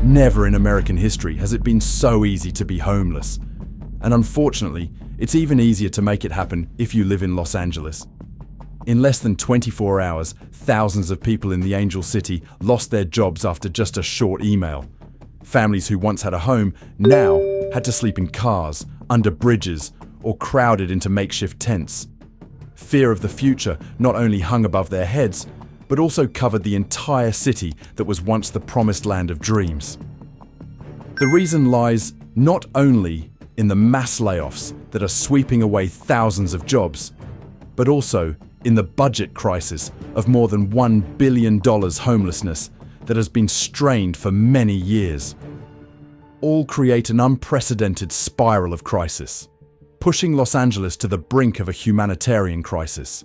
Never in American history has it been so easy to be homeless. And unfortunately, it's even easier to make it happen if you live in Los Angeles. In less than 24 hours, thousands of people in the Angel City lost their jobs after just a short email. Families who once had a home now had to sleep in cars, under bridges, or crowded into makeshift tents. Fear of the future not only hung above their heads, but also covered the entire city that was once the promised land of dreams. The reason lies not only in the mass layoffs that are sweeping away thousands of jobs, but also in the budget crisis of more than $1 billion homelessness that has been strained for many years. All create an unprecedented spiral of crisis, pushing Los Angeles to the brink of a humanitarian crisis.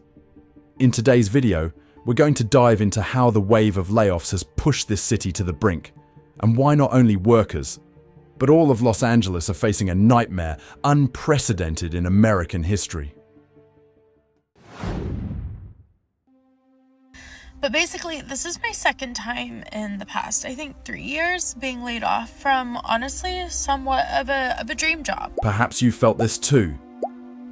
In today's video, we're going to dive into how the wave of layoffs has pushed this city to the brink, and why not only workers, but all of Los Angeles are facing a nightmare unprecedented in American history. But basically, this is my second time in the past, I think 3 years, being laid off from, honestly, somewhat of a dream job. Perhaps you felt this too.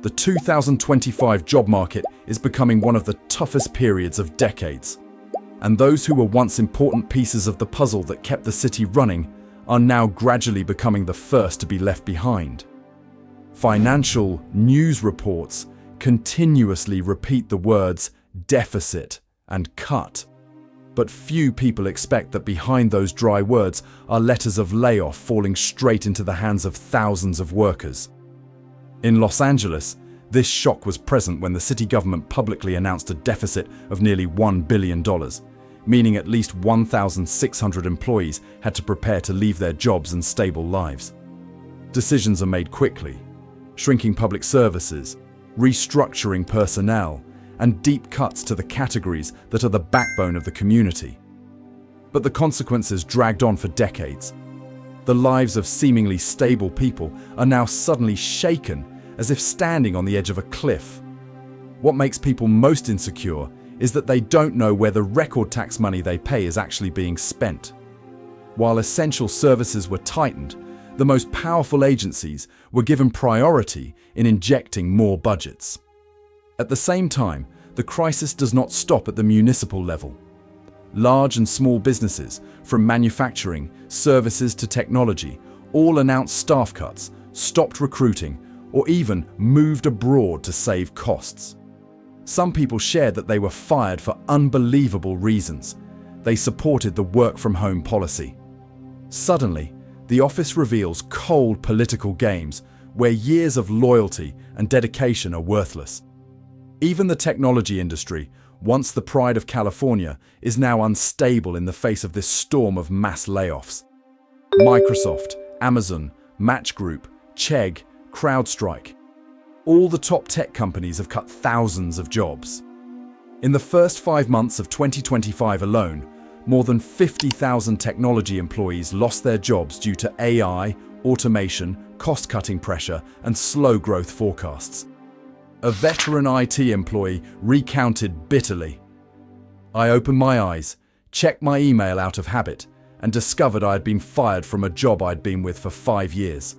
The 2025 job market is becoming one of the toughest periods of decades. And those who were once important pieces of the puzzle that kept the city running are now gradually becoming the first to be left behind. Financial news reports continuously repeat the words deficit and cut. But few people expect that behind those dry words are letters of layoff falling straight into the hands of thousands of workers. In Los Angeles, this shock was present when the city government publicly announced a deficit of nearly $1 billion, meaning at least 1,600 employees had to prepare to leave their jobs and stable lives. Decisions are made quickly, shrinking public services, restructuring personnel, and deep cuts to the categories that are the backbone of the community. But the consequences dragged on for decades. The lives of seemingly stable people are now suddenly shaken as if standing on the edge of a cliff. What makes people most insecure is that they don't know where the record tax money they pay is actually being spent. While essential services were tightened, the most powerful agencies were given priority in injecting more budgets. At the same time, the crisis does not stop at the municipal level. Large and small businesses, from manufacturing, services to technology, all announced staff cuts, stopped recruiting, or even moved abroad to save costs. Some people shared that they were fired for unbelievable reasons. They supported the work-from-home policy. Suddenly, the office reveals cold political games where years of loyalty and dedication are worthless. Even the technology industry, once the pride of California, is now unstable in the face of this storm of mass layoffs. Microsoft, Amazon, Match Group, Chegg, CrowdStrike. All the top tech companies have cut thousands of jobs. In the first 5 months of 2025 alone, more than 50,000 technology employees lost their jobs due to AI, automation, cost-cutting pressure, and slow growth forecasts. A veteran IT employee recounted bitterly. "I opened my eyes, checked my email out of habit, and discovered I had been fired from a job I'd been with for 5 years.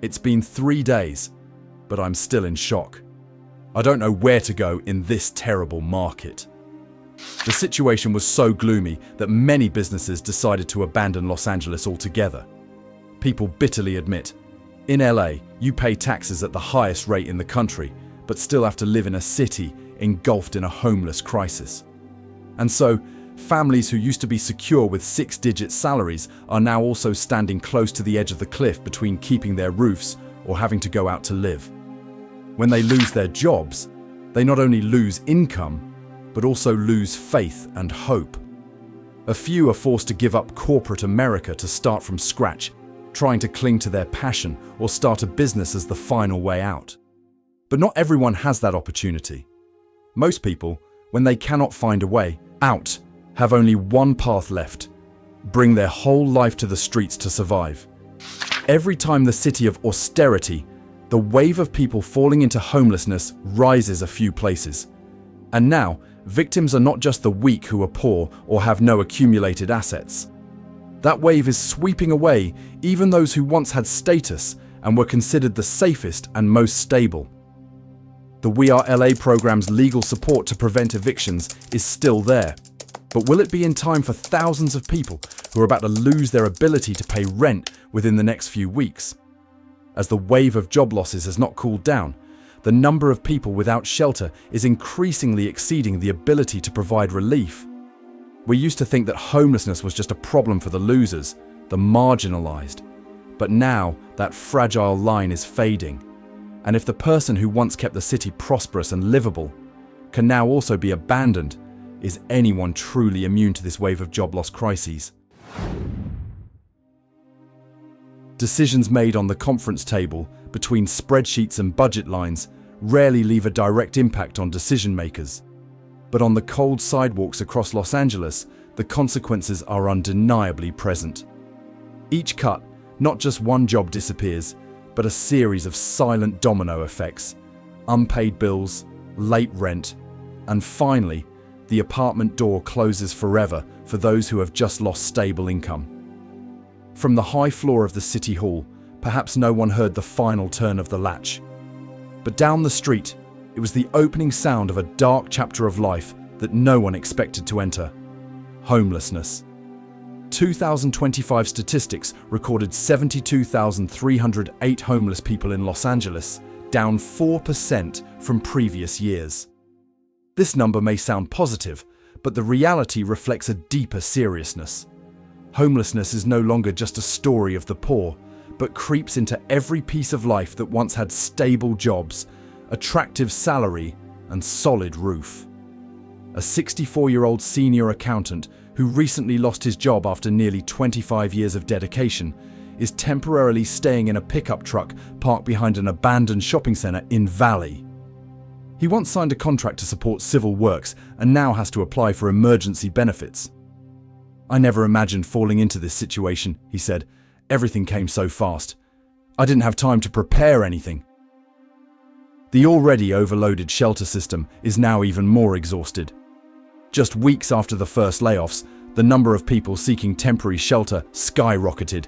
It's been 3 days, but I'm still in shock. I don't know where to go in this terrible market." The situation was so gloomy that many businesses decided to abandon Los Angeles altogether. People bitterly admit, in LA, you pay taxes at the highest rate in the country, but still have to live in a city engulfed in a homeless crisis. And so, families who used to be secure with 6-digit salaries are now also standing close to the edge of the cliff between keeping their roofs or having to go out to live. When they lose their jobs, they not only lose income, but also lose faith and hope. A few are forced to give up corporate America to start from scratch, trying to cling to their passion or start a business as the final way out. But not everyone has that opportunity. Most people, when they cannot find a way out, have only one path left: bring their whole life to the streets to survive. Every time the city of austerity, the wave of people falling into homelessness rises a few places. And now, victims are not just the weak who are poor or have no accumulated assets. That wave is sweeping away even those who once had status and were considered the safest and most stable. The We Are LA program's legal support to prevent evictions is still there. But will it be in time for thousands of people who are about to lose their ability to pay rent within the next few weeks? As the wave of job losses has not cooled down, the number of people without shelter is increasingly exceeding the ability to provide relief. We used to think that homelessness was just a problem for the losers, the marginalized. But now that fragile line is fading. And if the person who once kept the city prosperous and livable can now also be abandoned, is anyone truly immune to this wave of job loss crises? Decisions made on the conference table between spreadsheets and budget lines rarely leave a direct impact on decision makers. But on the cold sidewalks across Los Angeles, the consequences are undeniably present. Each cut, not just one job disappears, but a series of silent domino effects: unpaid bills, late rent, and finally, the apartment door closes forever for those who have just lost stable income. From the high floor of the City Hall, perhaps no one heard the final turn of the latch. But down the street, it was the opening sound of a dark chapter of life that no one expected to enter: homelessness. 2025 statistics recorded 72,308 homeless people in Los Angeles, down 4% from previous years. This number may sound positive, but the reality reflects a deeper seriousness. Homelessness is no longer just a story of the poor, but creeps into every piece of life that once had stable jobs, attractive salary, and solid roof. A 64-year-old senior accountant who recently lost his job after nearly 25 years of dedication is temporarily staying in a pickup truck parked behind an abandoned shopping center in Valley. He once signed a contract to support civil works and now has to apply for emergency benefits. "I never imagined falling into this situation," he said. "Everything came so fast. I didn't have time to prepare anything." The already overloaded shelter system is now even more exhausted. Just weeks after the first layoffs, the number of people seeking temporary shelter skyrocketed.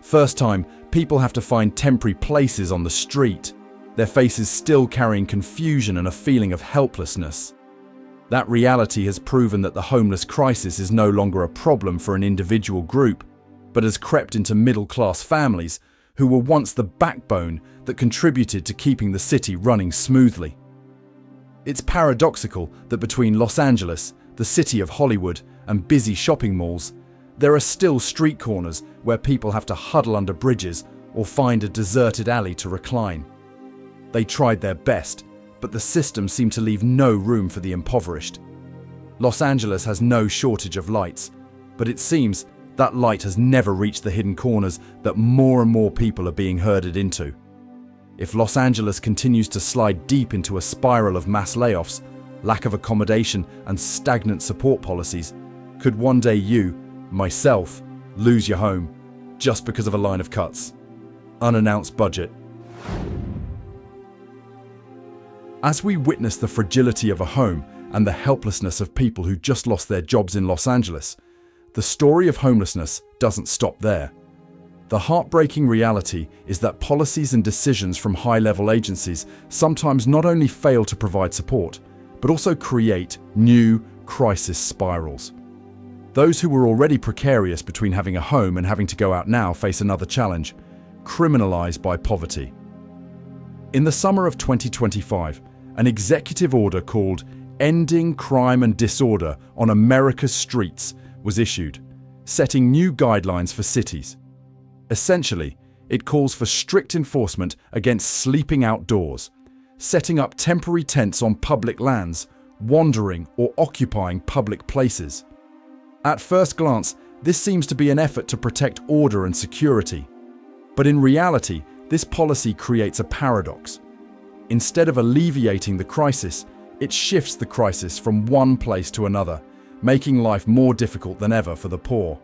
First time, people have to find temporary places on the street, their faces still carrying confusion and a feeling of helplessness. That reality has proven that the homeless crisis is no longer a problem for an individual group, but has crept into middle-class families who were once the backbone that contributed to keeping the city running smoothly. It's paradoxical that between Los Angeles, the city of Hollywood, and busy shopping malls, there are still street corners where people have to huddle under bridges or find a deserted alley to recline. They tried their best, but the system seemed to leave no room for the impoverished. Los Angeles has no shortage of lights, but it seems that light has never reached the hidden corners that more and more people are being herded into. If Los Angeles continues to slide deep into a spiral of mass layoffs, lack of accommodation, and stagnant support policies, could one day you, myself, lose your home just because of a line of cuts? Unannounced budget. As we witness the fragility of a home and the helplessness of people who just lost their jobs in Los Angeles, the story of homelessness doesn't stop there. The heartbreaking reality is that policies and decisions from high-level agencies sometimes not only fail to provide support, but also create new crisis spirals. Those who were already precarious between having a home and having to go out now face another challenge: criminalized by poverty. In the summer of 2025, an executive order called Ending Crime and Disorder on America's Streets was issued, setting new guidelines for cities. Essentially, it calls for strict enforcement against sleeping outdoors, setting up temporary tents on public lands, wandering or occupying public places. At first glance, this seems to be an effort to protect order and security. But in reality, this policy creates a paradox. Instead of alleviating the crisis, it shifts the crisis from one place to another, making life more difficult than ever for the poor.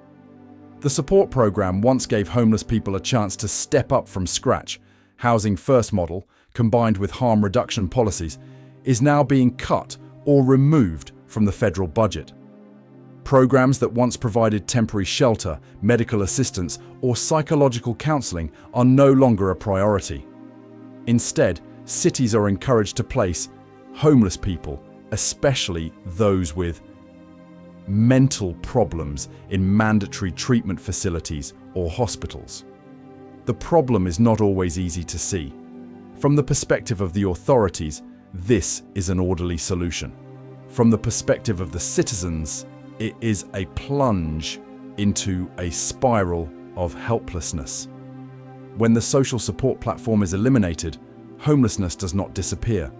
The support program once gave homeless people a chance to step up from scratch. Housing First model, combined with harm reduction policies, is now being cut or removed from the federal budget. Programs that once provided temporary shelter, medical assistance, or psychological counseling are no longer a priority. Instead, cities are encouraged to place homeless people, especially those with mental problems, in mandatory treatment facilities or hospitals. The problem is not always easy to see. From the perspective of the authorities, this is an orderly solution. From the perspective of the citizens, it is a plunge into a spiral of helplessness. When the social support platform is eliminated, homelessness does not disappear.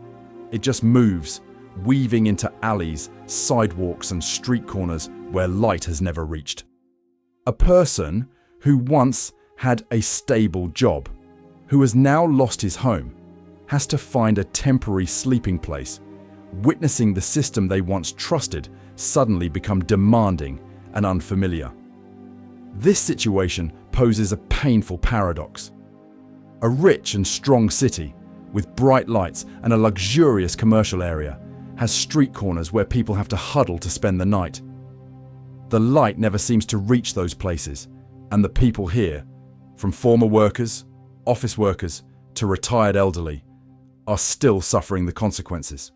It just moves, weaving into alleys, sidewalks, and street corners where light has never reached. A person who once had a stable job, who has now lost his home, has to find a temporary sleeping place, witnessing the system they once trusted suddenly become demanding and unfamiliar. This situation poses a painful paradox. A rich and strong city, with bright lights and a luxurious commercial area, has street corners where people have to huddle to spend the night. The light never seems to reach those places, and the people here, from former workers, office workers, to retired elderly, are still suffering the consequences.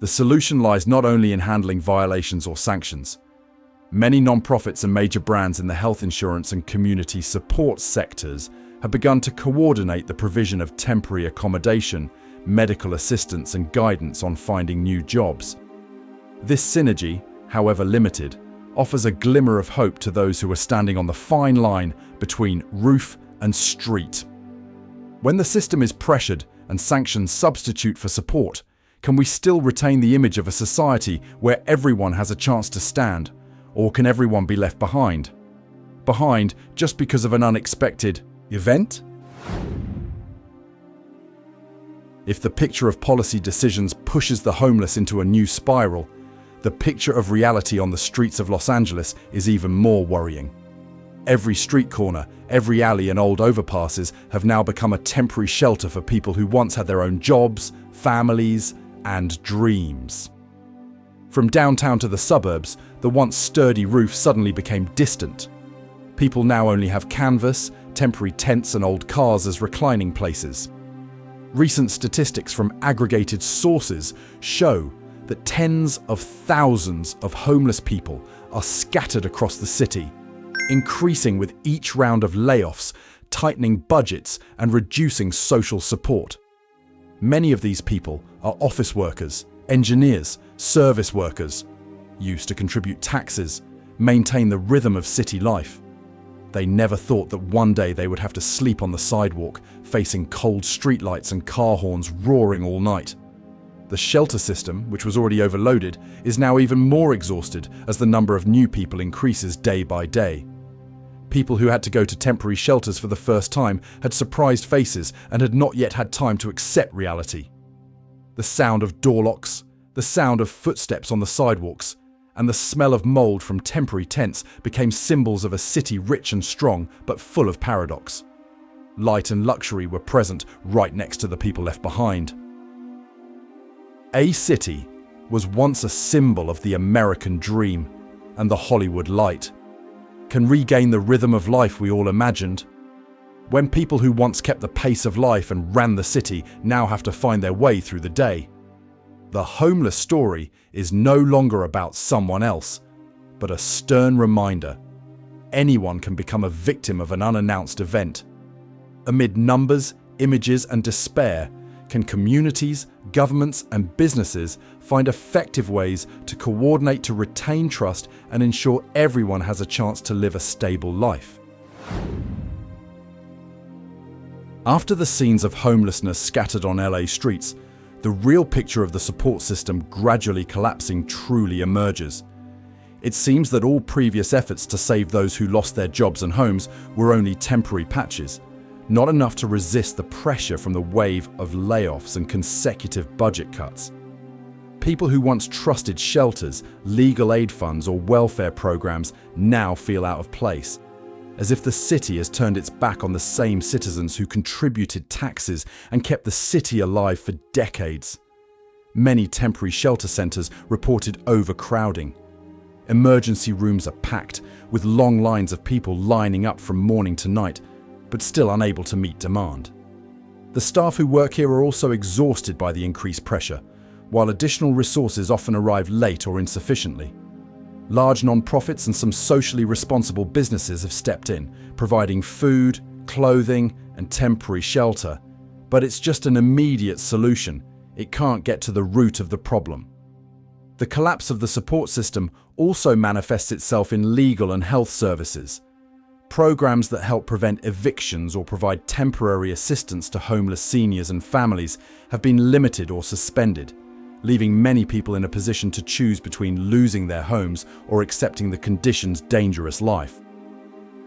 The solution lies not only in handling violations or sanctions. Many non-profits and major brands in the health insurance and community support sectors have begun to coordinate the provision of temporary accommodation, medical assistance, and guidance on finding new jobs. This synergy, however limited, offers a glimmer of hope to those who are standing on the fine line between roof and street. When the system is pressured and sanctions substitute for support, can we still retain the image of a society where everyone has a chance to stand, or can everyone be left behind? Behind just because of an unexpected event? If the picture of policy decisions pushes the homeless into a new spiral, the picture of reality on the streets of Los Angeles is even more worrying. Every street corner, every alley and old overpasses have now become a temporary shelter for people who once had their own jobs, families, and dreams. From downtown to the suburbs, the once sturdy roof suddenly became distant. People now only have canvas, temporary tents, and old cars as reclining places. Recent statistics from aggregated sources show that tens of thousands of homeless people are scattered across the city, increasing with each round of layoffs, tightening budgets, and reducing social support. Many of these people are office workers, engineers, service workers, used to contribute taxes, maintain the rhythm of city life. They never thought that one day they would have to sleep on the sidewalk, facing cold streetlights and car horns roaring all night. The shelter system, which was already overloaded, is now even more exhausted as the number of new people increases day by day. People who had to go to temporary shelters for the first time had surprised faces and had not yet had time to accept reality. The sound of door locks, the sound of footsteps on the sidewalks, and the smell of mold from temporary tents became symbols of a city rich and strong, but full of paradox. Light and luxury were present right next to the people left behind. A city was once a symbol of the American dream and the Hollywood light. Can regain the rhythm of life we all imagined. When people who once kept the pace of life and ran the city now have to find their way through the day. The homeless story is no longer about someone else, but a stern reminder. Anyone can become a victim of an unannounced event. Amid numbers, images, and despair, can communities, governments, and businesses find effective ways to coordinate to retain trust and ensure everyone has a chance to live a stable life? After the scenes of homelessness scattered on LA streets, the real picture of the support system gradually collapsing truly emerges. It seems that all previous efforts to save those who lost their jobs and homes were only temporary patches, not enough to resist the pressure from the wave of layoffs and consecutive budget cuts. People who once trusted shelters, legal aid funds, or welfare programs now feel out of place, as if the city has turned its back on the same citizens who contributed taxes and kept the city alive for decades. Many temporary shelter centers reported overcrowding. Emergency rooms are packed, with long lines of people lining up from morning to night, but still unable to meet demand. The staff who work here are also exhausted by the increased pressure, while additional resources often arrive late or insufficiently. Large non-profits and some socially responsible businesses have stepped in, providing food, clothing, and temporary shelter. But it's just an immediate solution. It can't get to the root of the problem. The collapse of the support system also manifests itself in legal and health services. Programs that help prevent evictions or provide temporary assistance to homeless seniors and families have been limited or suspended, leaving many people in a position to choose between losing their homes or accepting the conditions' dangerous life.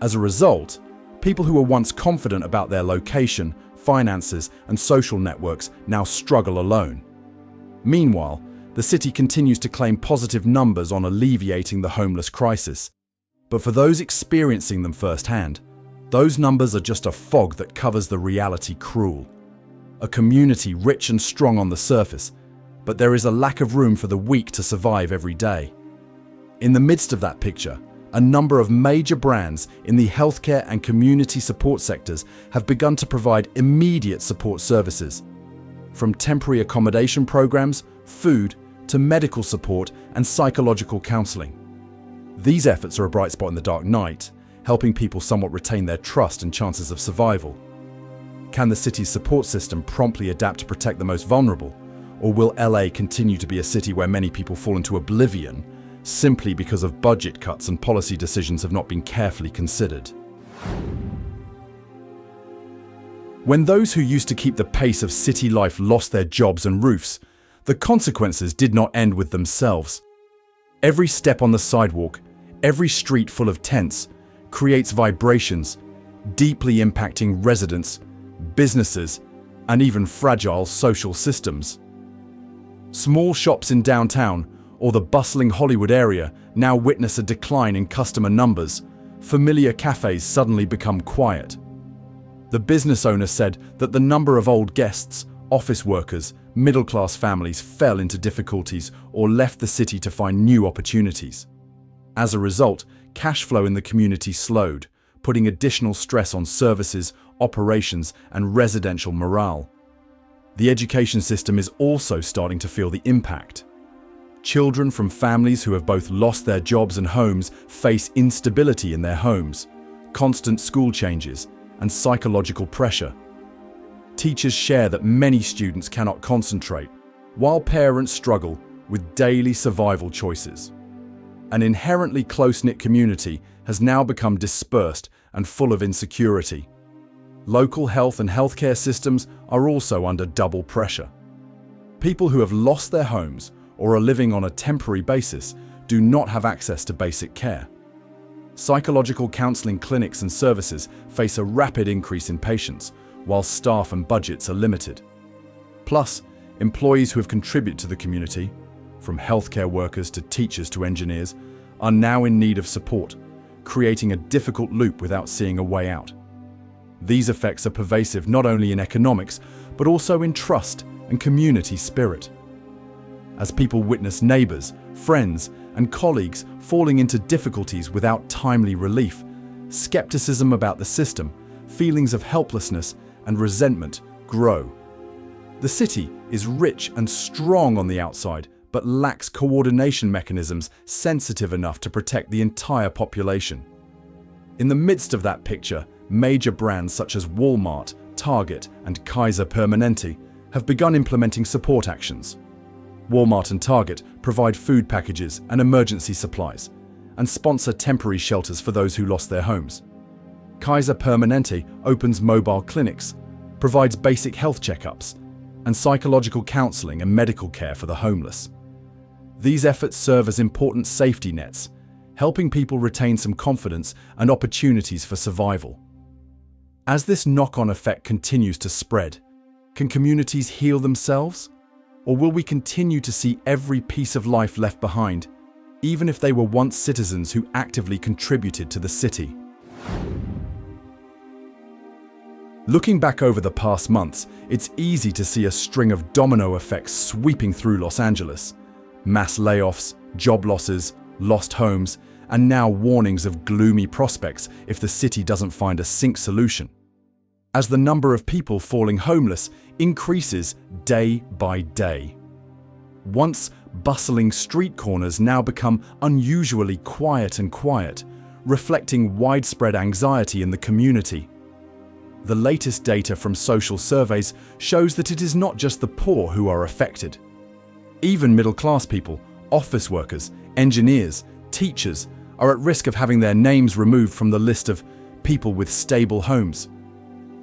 As a result, people who were once confident about their location, finances, and social networks now struggle alone. Meanwhile, the city continues to claim positive numbers on alleviating the homeless crisis. But for those experiencing them firsthand, those numbers are just a fog that covers the reality cruel. A community rich and strong on the surface, but there is a lack of room for the weak to survive every day. In the midst of that picture, a number of major brands in the healthcare and community support sectors have begun to provide immediate support services. From temporary accommodation programs, food, to medical support and psychological counseling. These efforts are a bright spot in the dark night, helping people somewhat retain their trust and chances of survival. Can the city's support system promptly adapt to protect the most vulnerable? Or will LA continue to be a city where many people fall into oblivion simply because of budget cuts and policy decisions have not been carefully considered? When those who used to keep the pace of city life lost their jobs and roofs, the consequences did not end with themselves. Every step on the sidewalk, every street full of tents, creates vibrations, deeply impacting residents, businesses, and even fragile social systems. Small shops in downtown or the bustling Hollywood area now witness a decline in customer numbers. Familiar cafes suddenly become quiet. The business owner said that the number of old guests, office workers, middle-class families fell into difficulties or left the city to find new opportunities. As a result, cash flow in the community slowed, putting additional stress on services, operations, and residential morale. The education system is also starting to feel the impact. Children from families who have both lost their jobs and homes face instability in their homes, constant school changes, and psychological pressure. Teachers share that many students cannot concentrate, while parents struggle with daily survival choices. An inherently close-knit community has now become dispersed and full of insecurity. Local health and healthcare systems are also under double pressure. People who have lost their homes or are living on a temporary basis do not have access to basic care. Psychological counseling clinics and services face a rapid increase in patients, while staff and budgets are limited. Plus, employees who have contributed to the community, from healthcare workers to teachers to engineers, are now in need of support, creating a difficult loop without seeing a way out. These effects are pervasive not only in economics, but also in trust and community spirit. As people witness neighbors, friends, and colleagues falling into difficulties without timely relief, skepticism about the system, feelings of helplessness, and resentment grow. The city is rich and strong on the outside, but lacks coordination mechanisms sensitive enough to protect the entire population. In the midst of that picture, major brands such as Walmart, Target, and Kaiser Permanente have begun implementing support actions. Walmart and Target provide food packages and emergency supplies, and sponsor temporary shelters for those who lost their homes. Kaiser Permanente opens mobile clinics, provides basic health checkups, and psychological counseling and medical care for the homeless. These efforts serve as important safety nets, helping people retain some confidence and opportunities for survival. As this knock-on effect continues to spread, can communities heal themselves? Or will we continue to see every piece of life left behind, even if they were once citizens who actively contributed to the city? Looking back over the past months, it's easy to see a string of domino effects sweeping through Los Angeles. Mass layoffs, job losses, lost homes, and now warnings of gloomy prospects if the city doesn't find a sync solution. As the number of people falling homeless increases day by day. Once bustling street corners now become unusually quiet, reflecting widespread anxiety in the community. The latest data from social surveys shows that it is not just the poor who are affected. Even middle-class people, office workers, engineers, teachers are at risk of having their names removed from the list of people with stable homes.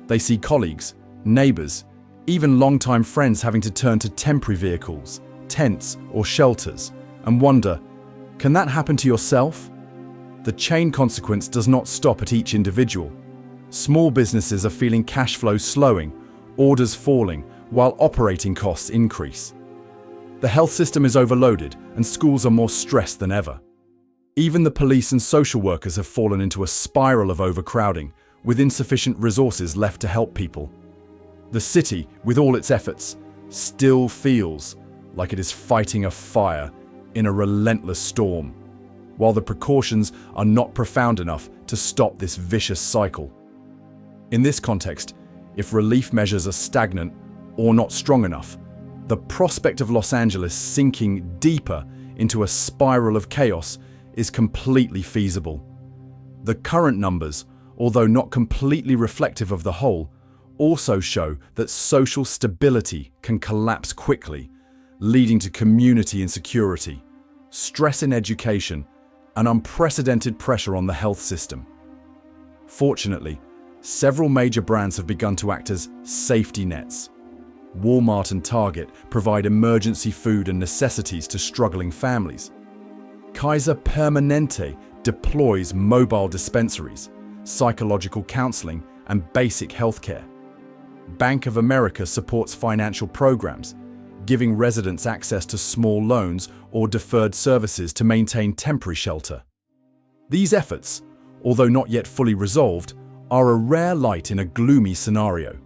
They see colleagues, neighbors, even longtime friends having to turn to temporary vehicles, tents, or shelters, and wonder, can that happen to yourself? The chain consequence does not stop at each individual. Small businesses are feeling cash flow slowing, orders falling, while operating costs increase. The health system is overloaded and schools are more stressed than ever. Even the police and social workers have fallen into a spiral of overcrowding, with insufficient resources left to help people. The city, with all its efforts, still feels like it is fighting a fire in a relentless storm, while the precautions are not profound enough to stop this vicious cycle. In this context, if relief measures are stagnant or not strong enough, the prospect of Los Angeles sinking deeper into a spiral of chaos is completely feasible. The current numbers, although not completely reflective of the whole, also show that social stability can collapse quickly, leading to community insecurity, stress in education, and unprecedented pressure on the health system. Fortunately, several major brands have begun to act as safety nets. Walmart and Target provide emergency food and necessities to struggling families. Kaiser Permanente deploys mobile dispensaries, psychological counseling, and basic healthcare. Bank of America supports financial programs, giving residents access to small loans or deferred services to maintain temporary shelter. These efforts, although not yet fully resolved, are a rare light in a gloomy scenario.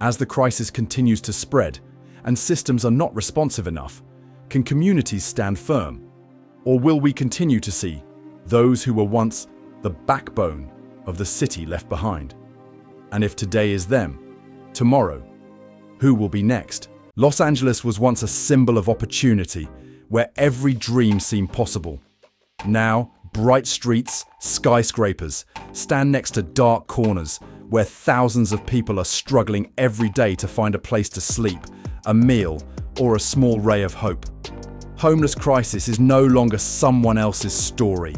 As the crisis continues to spread and systems are not responsive enough, can communities stand firm? Or will we continue to see those who were once the backbone of the city left behind? And if today is them, tomorrow, who will be next? Los Angeles was once a symbol of opportunity, where every dream seemed possible. Now, bright streets, skyscrapers, stand next to dark corners, where thousands of people are struggling every day to find a place to sleep, a meal, or a small ray of hope. Homeless crisis is no longer someone else's story.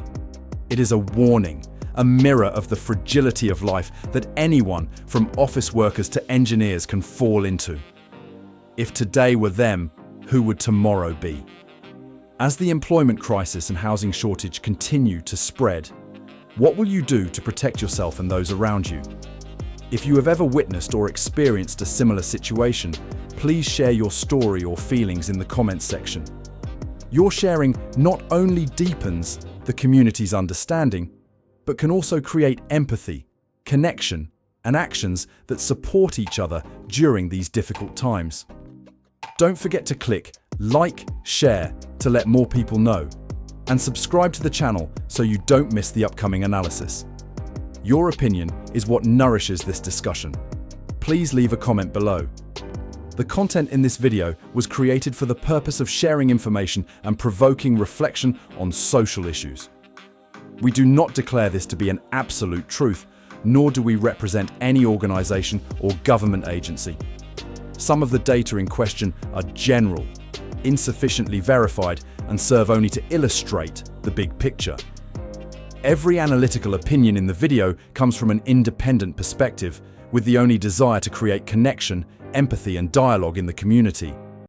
It is a warning, a mirror of the fragility of life that anyone, from office workers to engineers, can fall into. If today were them, who would tomorrow be? As the employment crisis and housing shortage continue to spread, what will you do to protect yourself and those around you? If you have ever witnessed or experienced a similar situation, please share your story or feelings in the comments section. Your sharing not only deepens the community's understanding, but can also create empathy, connection, and actions that support each other during these difficult times. Don't forget to click like, share to let more people know, and subscribe to the channel so you don't miss the upcoming analysis. Your opinion is what nourishes this discussion. Please leave a comment below. The content in this video was created for the purpose of sharing information and provoking reflection on social issues. We do not declare this to be an absolute truth, nor do we represent any organization or government agency. Some of the data in question are general, insufficiently verified, and serve only to illustrate the big picture. Every analytical opinion in the video comes from an independent perspective, with the only desire to create connection, empathy, and dialogue in the community.